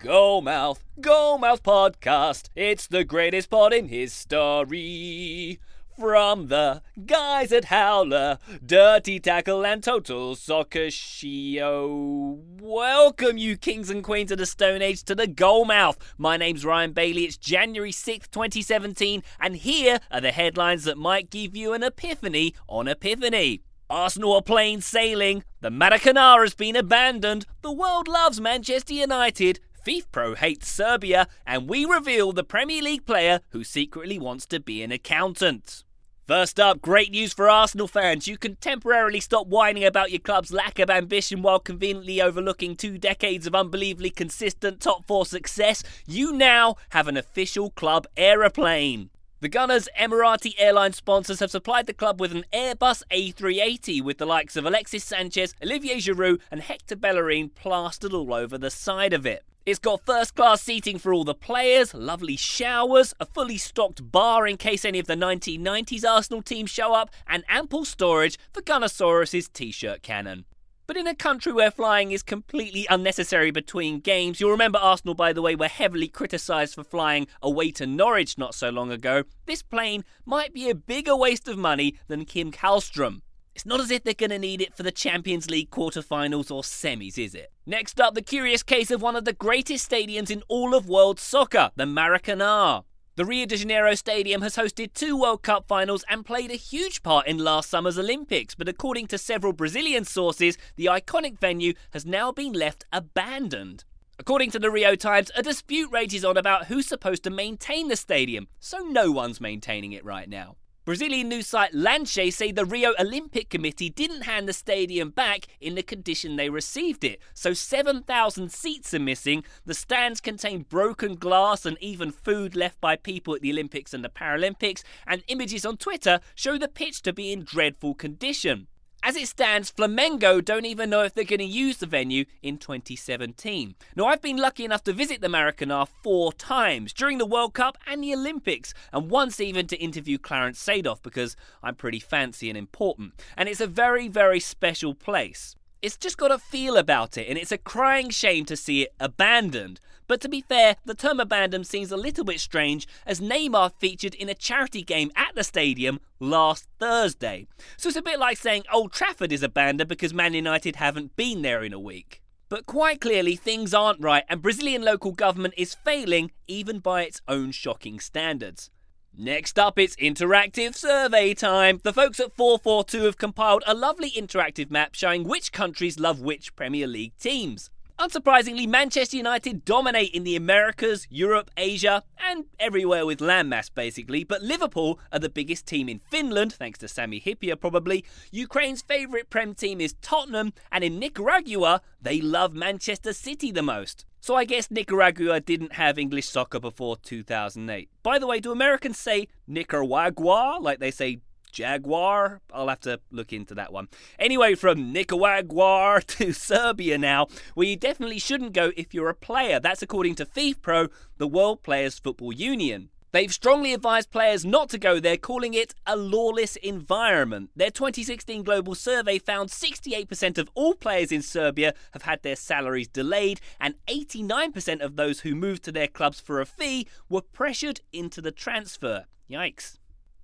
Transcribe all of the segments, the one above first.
Goalmouth Podcast. It's the greatest pod in history. From the guys at Howler, Dirty Tackle and Total Soccer Show. Welcome you kings and queens of the Stone Age to the Goalmouth. My name's Ryan Bailey. It's January 6th, 2017, and here are the headlines that might give you an epiphany on Epiphany. Arsenal are plain sailing, the Maracanã has been abandoned, the world loves Manchester United, FIFPro hates Serbia, and we reveal the Premier League player who secretly wants to be an accountant. First up, great news for Arsenal fans. You can temporarily stop whining about your club's lack of ambition while conveniently overlooking 2 decades of unbelievably consistent top 4 success. You now have an official club aeroplane. The Gunners' Emirati airline sponsors have supplied the club with an Airbus A380 with the likes of Alexis Sanchez, Olivier Giroud and Hector Bellerin plastered all over the side of it. It's got first-class seating for all the players, lovely showers, a fully stocked bar in case any of the 1990s Arsenal team show up, and ample storage for Gunnosaurus' t-shirt cannon. But in a country where flying is completely unnecessary between games, you'll remember Arsenal, by the way, were heavily criticised for flying away to Norwich not so long ago. This plane might be a bigger waste of money than Kim Kallstrom. It's not as if they're going to need it for the Champions League quarterfinals or semis, is it? Next up, the curious case of one of the greatest stadiums in all of world soccer, the Maracanã. The Rio de Janeiro Stadium has hosted 2 World Cup finals and played a huge part in last summer's Olympics, but according to several Brazilian sources, the iconic venue has now been left abandoned. According to the Rio Times, a dispute rages on about who's supposed to maintain the stadium, so no one's maintaining it right now. Brazilian news site Lanche say the Rio Olympic Committee didn't hand the stadium back in the condition they received it, so 7,000 seats are missing, the stands contain broken glass and even food left by people at the Olympics and the Paralympics, and images on Twitter show the pitch to be in dreadful condition. As it stands, Flamengo don't even know if they're going to use the venue in 2017. Now, I've been lucky enough to visit the Maracanã 4 times, during the World Cup and the Olympics, and once even to interview Clarence Seedorf because I'm pretty fancy and important. And it's a very, very special place. It's just got a feel about it, and it's a crying shame to see it abandoned. But to be fair, the term abandoned seems a little bit strange as Neymar featured in a charity game at the stadium last Thursday. So it's a bit like saying Old Trafford is abandoned because Man United haven't been there in a week. But quite clearly things aren't right and Brazilian local government is failing even by its own shocking standards. Next up, it's interactive survey time. The folks at 442 have compiled a lovely interactive map showing which countries love which Premier League teams. Unsurprisingly, Manchester United dominate in the Americas, Europe, Asia, and everywhere with landmass basically, but Liverpool are the biggest team in Finland, thanks to Sami Hyypiä probably. Ukraine's favourite Prem team is Tottenham, and in Nicaragua, they love Manchester City the most. So I guess Nicaragua didn't have English soccer before 2008. By the way, do Americans say Nicaragua like they say Jaguar? I'll have to look into that one. Anyway, from Nicaragua to Serbia now, where you definitely shouldn't go if you're a player. That's according to FIFPro, the World Players Football Union. They've strongly advised players not to go there, calling it a lawless environment. Their 2016 global survey found 68% of all players in Serbia have had their salaries delayed, and 89% of those who moved to their clubs for a fee were pressured into the transfer. Yikes.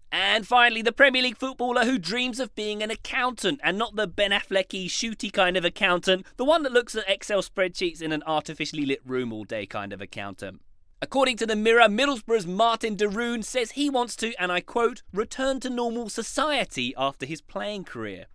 And finally, the Premier League footballer who dreams of being an accountant, and not the Ben Affleck-y, shooty kind of accountant, the one that looks at Excel spreadsheets in an artificially lit room all day kind of accountant. According to the Mirror, Middlesbrough's Martin de Roon says he wants to, and I quote, return to normal society after his playing career.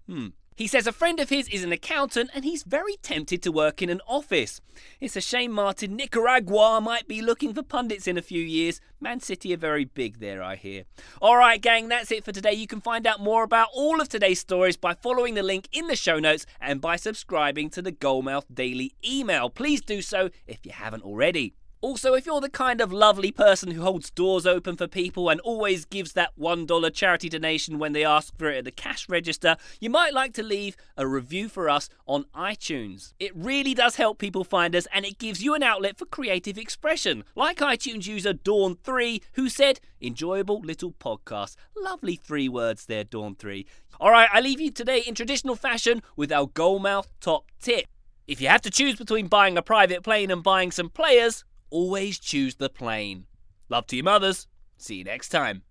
He says a friend of his is an accountant and he's very tempted to work in an office. It's a shame Martin. Nicaragua might be looking for pundits in a few years. Man City are very big there, I hear. Alright gang, that's it for today. You can find out more about all of today's stories by following the link in the show notes and by subscribing to the Goalmouth Daily email. Please do so if you haven't already. Also, if you're the kind of lovely person who holds doors open for people and always gives that $1 charity donation when they ask for it at the cash register, you might like to leave a review for us on iTunes. It really does help people find us and it gives you an outlet for creative expression, like iTunes user Dawn3, who said, enjoyable little podcast. Lovely 3 words there, Dawn3. Alright, I leave you today in traditional fashion with our Goalmouth top tip. If you have to choose between buying a private plane and buying some players, always choose the plane. Love to your mothers. See you next time.